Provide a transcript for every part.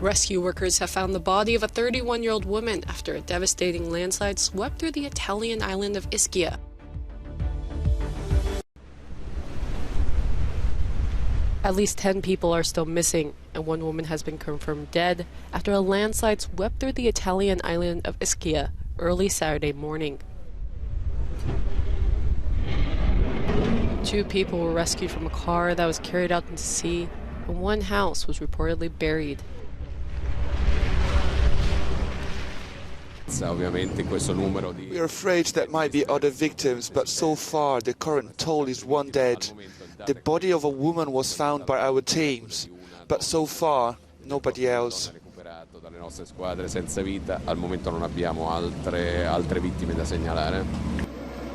Rescue workers have found the body of a 31-year-old woman after a devastating landslide swept through the Italian island of Ischia. At least 10 people are still missing, and one woman has been confirmed dead after a landslide swept through the Italian island of Ischia early Saturday morning. 2 people were rescued from a car that was carried out into sea, and 1 house was reportedly buried. We are afraid there might be other victims, but so far the current toll is 1 dead. The body of a woman was found by our teams, but so far nobody else.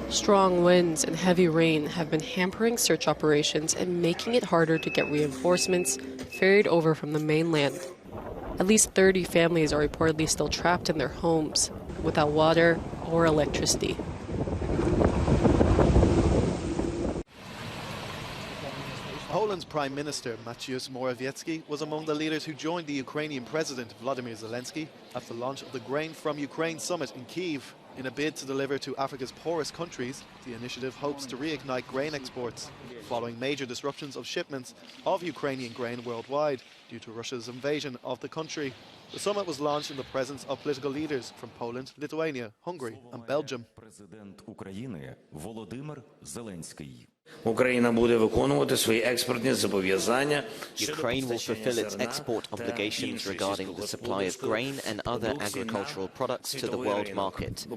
Strong winds and heavy rain have been hampering search operations and making it harder to get reinforcements ferried over from the mainland. At least 30 families are reportedly still trapped in their homes, without water or electricity. Poland's Prime Minister Mateusz Morawiecki was among the leaders who joined the Ukrainian President Volodymyr Zelensky at the launch of the Grain from Ukraine summit in Kyiv. In a bid to deliver to Africa's poorest countries, the initiative hopes to reignite grain exports, following major disruptions of shipments of Ukrainian grain worldwide due to Russia's invasion of the country. The summit was launched in the presence of political leaders from Poland, Lithuania, Hungary and Belgium. Ukraine will fulfill its export obligations regarding the supply of grain and other agricultural products to the world market.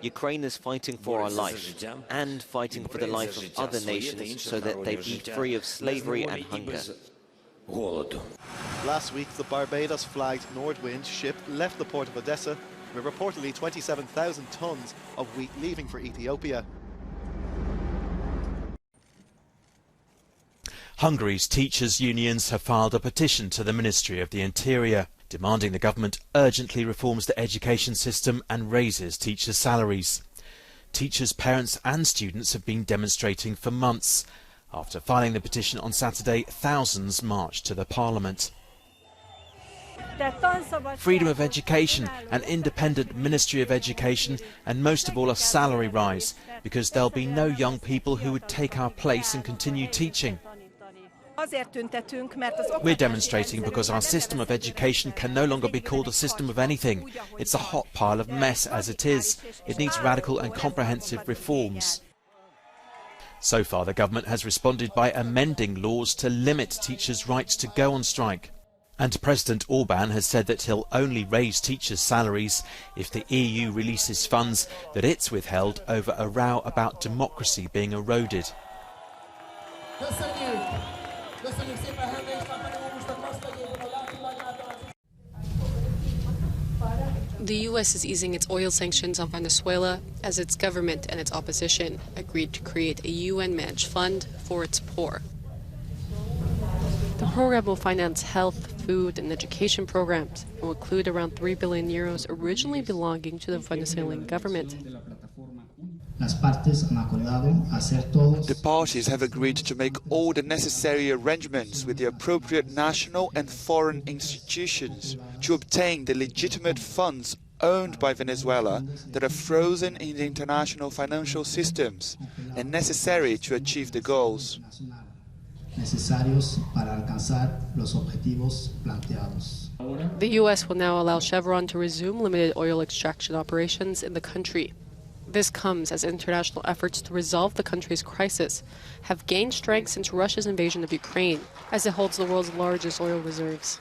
Ukraine is fighting for our life and fighting for the life of other nations so that they be free of slavery and hunger. Last week, the Barbados-flagged Nordwind ship left the port of Odessa with reportedly 27,000 tons of wheat leaving for Ethiopia. Hungary's teachers' unions have filed a petition to the Ministry of the Interior, demanding the government urgently reforms the education system and raises teachers' salaries. Teachers, parents and students have been demonstrating for months. After filing the petition on Saturday, thousands marched to the Parliament. Freedom of education, an independent Ministry of Education, and most of all a salary rise, because there'll be no young people who would take our place and continue teaching. We're demonstrating because our system of education can no longer be called a system of anything. It's a hot pile of mess as it is. It needs radical and comprehensive reforms. So far, the government has responded by amending laws to limit teachers' rights to go on strike. And President Orban has said that he'll only raise teachers' salaries if the EU releases funds that it's withheld over a row about democracy being eroded. The U.S. is easing its oil sanctions on Venezuela as its government and its opposition agreed to create a UN-managed fund for its poor. The program will finance health, food and education programs and will include around 3 billion euros originally belonging to the Venezuelan government. The parties have agreed to make all the necessary arrangements with the appropriate national and foreign institutions to obtain the legitimate funds owned by Venezuela that are frozen in the international financial systems and necessary to achieve the goals. The U.S. will now allow Chevron to resume limited oil extraction operations in the country. This comes as international efforts to resolve the country's crisis have gained strength since Russia's invasion of Ukraine, as it holds the world's largest oil reserves.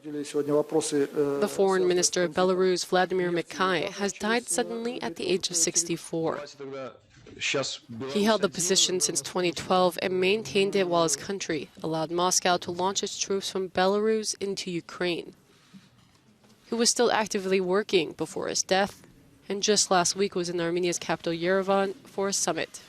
The foreign minister of Belarus, Vladimir Midday, has died suddenly at the age of 64. He held the position since 2012 and maintained it while his country allowed Moscow to launch its troops from Belarus into Ukraine. He was still actively working before his death, and just last week was in Armenia's capital Yerevan for a summit.